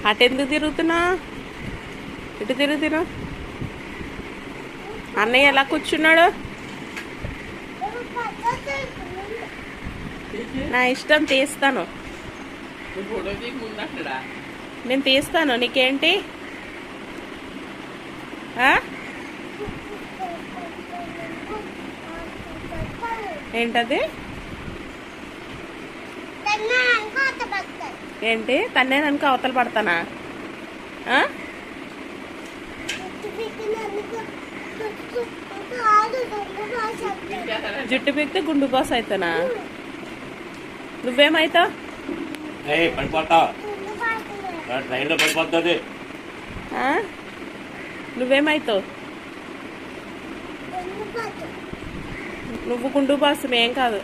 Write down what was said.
అటెందుకు తిరుగుతున్నా? ఇటు తిరుగుతున్నా. అన్నయ్య ఎలా కూర్చున్నాడు? నా ఇష్టం, తీస్తాను. నేను తీస్తాను, నీకేంటి? ఏంటది? ఏంటి? తన్నేననుకో అవతల పడతానా? జుట్టు పీకితే గుండు బాస్ అవుతానా? నువ్వేమవుతావు? నువ్వేమవుతావు? నువ్వు గుండు బాస్, ఏం కాదు.